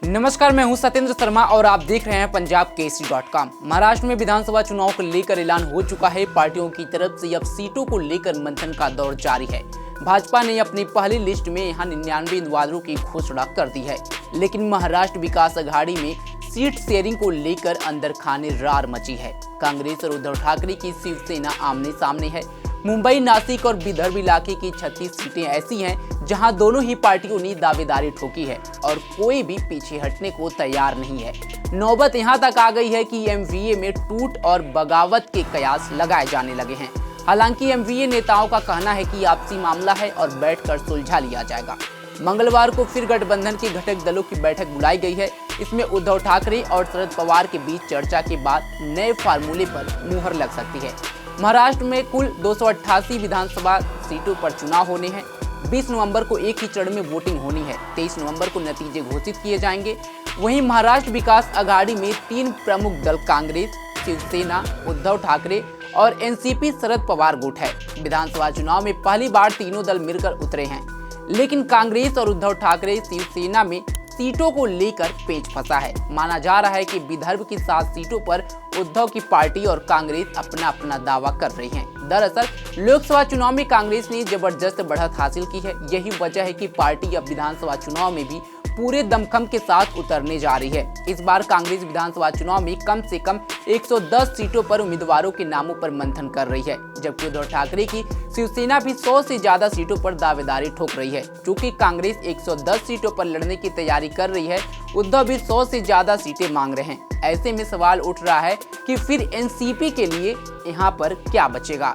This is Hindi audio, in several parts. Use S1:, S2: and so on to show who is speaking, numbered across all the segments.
S1: नमस्कार, मैं हूं सत्येंद्र शर्मा और आप देख रहे हैं punjabkesari.com। महाराष्ट्र में विधानसभा चुनाव को लेकर ऐलान हो चुका है। पार्टियों की तरफ से अब सीटों को लेकर मंथन का दौर जारी है। भाजपा ने अपनी पहली लिस्ट में यहां 99 उम्मीदवारों की घोषणा कर दी है, लेकिन महाराष्ट्र विकास अघाड़ी में सीट शेयरिंग को लेकर अंदर खाने रार मची है। कांग्रेस और उद्धव ठाकरे की शिवसेना आमने सामने है। मुंबई, नासिक और विदर्भ इलाके की 36 सीटें ऐसी हैं जहां दोनों ही पार्टियों ने दावेदारी ठोकी है और कोई भी पीछे हटने को तैयार नहीं है। नौबत यहां तक आ गई है कि एमवीए में टूट और बगावत के कयास लगाए जाने लगे हैं। हालांकि एमवीए नेताओं का कहना है कि आपसी मामला है और बैठकर सुलझा लिया जाएगा। मंगलवार को फिर गठबंधन के घटक दलों की बैठक बुलाई गई है। इसमें उद्धव ठाकरे और शरद पवार के बीच चर्चा के बाद नए फार्मूले पर मुहर लग सकती है। महाराष्ट्र में कुल 288 विधानसभा सीटों पर चुनाव होने हैं। 20 नवंबर को एक ही चरण में वोटिंग होनी है। 23 नवंबर को नतीजे घोषित किए जाएंगे। वहीं महाराष्ट्र विकास अघाड़ी में 3 प्रमुख दल कांग्रेस, शिवसेना, उद्धव ठाकरे और एनसीपी शरद पवार गुट है। विधानसभा चुनाव में पहली बार तीनों दल मिलकर उतरे हैं, लेकिन कांग्रेस और उद्धव ठाकरे शिवसेना में सीटों को लेकर पेच फंसा है। माना जा रहा है कि विदर्भ की 7 सीटों पर उद्धव की पार्टी और कांग्रेस अपना अपना दावा कर रही हैं। दरअसल लोकसभा चुनाव में कांग्रेस ने जबरदस्त बढ़त हासिल की है। यही वजह है कि पार्टी अब विधानसभा चुनाव में भी पूरे दमखम के साथ उतरने जा रही है। इस बार कांग्रेस विधानसभा चुनाव में कम से कम 110 सीटों पर उम्मीदवारों के नामों पर मंथन कर रही है, जबकि उद्धव ठाकरे की शिवसेना भी 100 से ज्यादा सीटों पर दावेदारी ठोक रही है। चूंकि कांग्रेस 110 सीटों पर लड़ने की तैयारी कर रही है, उद्धव भी 100 से ज्यादा सीटें मांग रहे हैं। ऐसे में सवाल उठ रहा है कि फिर एनसीपी के लिए यहाँ पर क्या बचेगा।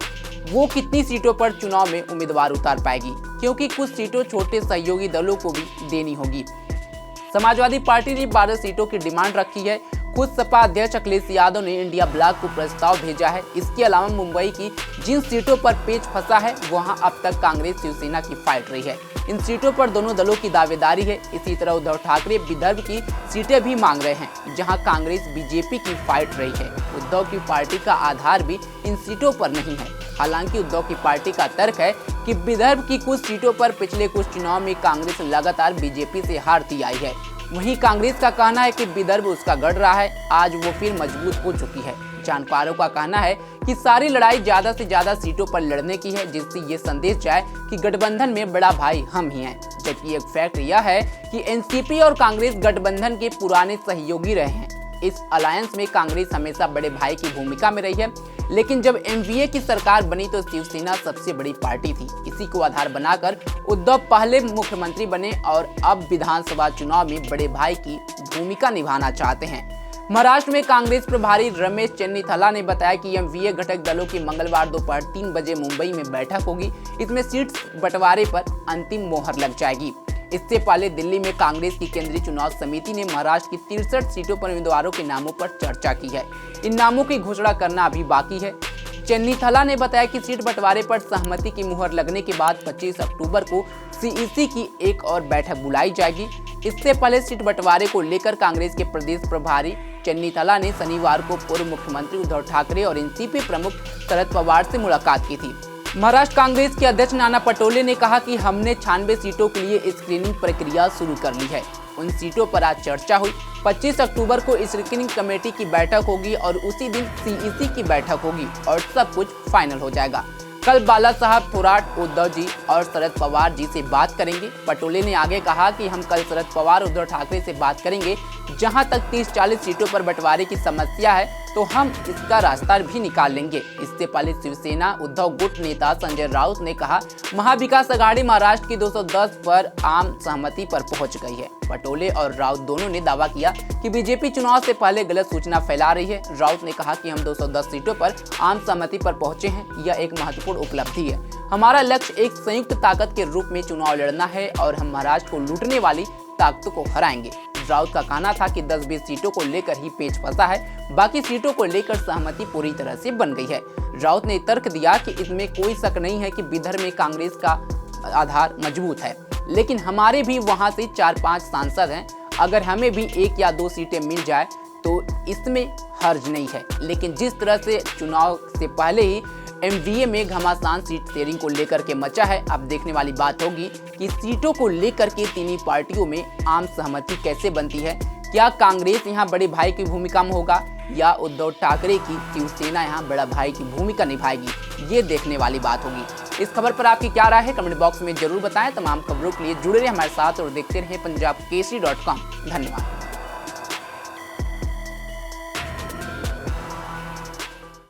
S1: वो कितनी सीटों पर चुनाव में उम्मीदवार उतार पाएगी, क्योंकि कुछ सीटों छोटे सहयोगी दलों को भी देनी होगी। समाजवादी पार्टी ने 12 सीटों की डिमांड रखी है। खुद सपा अध्यक्ष अखिलेश यादव ने इंडिया ब्लॉक को प्रस्ताव भेजा है। इसके अलावा मुंबई की जिन सीटों पर पेच फंसा है, वहां अब तक कांग्रेस शिवसेना की फाइट रही है। इन सीटों पर दोनों दलों की दावेदारी है। इसी तरह उद्धव ठाकरे विदर्भ की सीटें भी मांग रहे हैं, जहां कांग्रेस बीजेपी की फाइट रही है। उद्धव की पार्टी का आधार भी इन सीटों पर नहीं है। हालांकि उद्धव की पार्टी का तर्क है कि विदर्भ की कुछ सीटों पर पिछले कुछ चुनाव में कांग्रेस लगातार बीजेपी से हारती आई है। वहीं कांग्रेस का कहना है कि विदर्भ उसका गढ़ रहा है, आज वो फिर मजबूत हो चुकी है। जानकारों का कहना है कि सारी लड़ाई ज्यादा से ज्यादा सीटों पर लड़ने की है, जिससे ये संदेश जाए कि गठबंधन में बड़ा भाई हम ही हैं। जबकि एक फैक्ट यह है कि एनसीपी और कांग्रेस गठबंधन के पुराने सहयोगी रहे हैं। इस अलायंस में कांग्रेस हमेशा बड़े भाई की भूमिका में रही है, लेकिन जब एमवीए की सरकार बनी तो शिवसेना सबसे बड़ी पार्टी थी। इसी को आधार बनाकर उद्धव पहले मुख्यमंत्री बने और अब विधानसभा चुनाव में बड़े भाई की भूमिका निभाना चाहते हैं। महाराष्ट्र में कांग्रेस प्रभारी रमेश चन्नीथला ने बताया कि एमवीए घटक दलों की मंगलवार दोपहर 3 बजे मुंबई में बैठक होगी। इसमें सीट बंटवारे पर अंतिम मोहर लग जाएगी। इससे पहले दिल्ली में कांग्रेस की केंद्रीय चुनाव समिति ने महाराष्ट्र की 63 सीटों पर उम्मीदवारों के नामों पर चर्चा की है। इन नामों की घोषणा करना अभी बाकी है। चन्नीथला ने बताया कि सीट बंटवारे पर सहमति की मुहर लगने के बाद 25 अक्टूबर को सीईसी की एक और बैठक बुलाई जाएगी। इससे पहले सीट बंटवारे को लेकर कांग्रेस के प्रदेश प्रभारी चन्नीथला ने शनिवार को पूर्व मुख्यमंत्री उद्धव ठाकरे और एनसीपी प्रमुख शरद पवार से मुलाकात की थी। महाराष्ट्र कांग्रेस के अध्यक्ष नाना पटोले ने कहा कि हमने 96 सीटों के लिए स्क्रीनिंग प्रक्रिया शुरू कर ली है। उन सीटों पर आज चर्चा हुई। 25 अक्टूबर को स्क्रीनिंग कमेटी की बैठक होगी और उसी दिन सीईसी की बैठक होगी और सब कुछ फाइनल हो जाएगा। कल बाला साहब थोराट उद्धव जी और शरद पवार जी से बात करेंगे। पटोले ने आगे कहा कि हम कल शरद पवार उद्धव ठाकरे से बात करेंगे। जहां तक 30-40 सीटों पर बंटवारे की समस्या है, तो हम इसका रास्ता भी निकाल लेंगे। इससे पहले शिवसेना उद्धव गुट नेता संजय राउत ने कहा, महाविकास अघाड़ी महाराष्ट्र की 210 पर आम सहमति पर पहुंच गई है। पटोले और राउत दोनों ने दावा किया कि बीजेपी चुनाव से पहले गलत सूचना फैला रही है। राउत ने कहा कि हम 210 सीटों पर आम सहमति पर पहुंचे हैं, यह एक महत्वपूर्ण उपलब्धि है। हमारा लक्ष्य एक संयुक्त ताकत के रूप में चुनाव लड़ना है और हम महाराष्ट्र को लूटने वाली ताकतों को हराएंगे। राउत का कहना था कि 10-20 सीटों को लेकर ही पेच फंसा है, बाकी सीटों को लेकर सहमति पूरी तरह से बन गई है। राउत ने तर्क दिया कि इसमें कोई शक नहीं है कि विदर्भ में कांग्रेस का आधार मजबूत है, लेकिन हमारे भी वहां से 4-5 सांसद हैं। अगर हमें भी 1 या 2 सीटें मिल जाए तो इसमें हर्ज नहीं है। लेकिन जिस तरह से चुनाव से पहले ही एमवीए में घमासान सीट शेयरिंग को लेकर के मचा है। अब देखने वाली बात होगी कि सीटों को लेकर के तीनों पार्टियों में आम सहमति कैसे बनती है। क्या कांग्रेस यहाँ बड़े भाई की भूमिका में होगा या उद्धव ठाकरे की शिवसेना यहाँ बड़ा भाई की भूमिका निभाएगी, ये देखने वाली बात होगी। इस खबर पर आपकी क्या राय है, कमेंट बॉक्स में जरूर बताएं। तमाम खबरों के लिए जुड़े रहे हमारे साथ और देखते रहे पंजाब केसरी.com। धन्यवाद।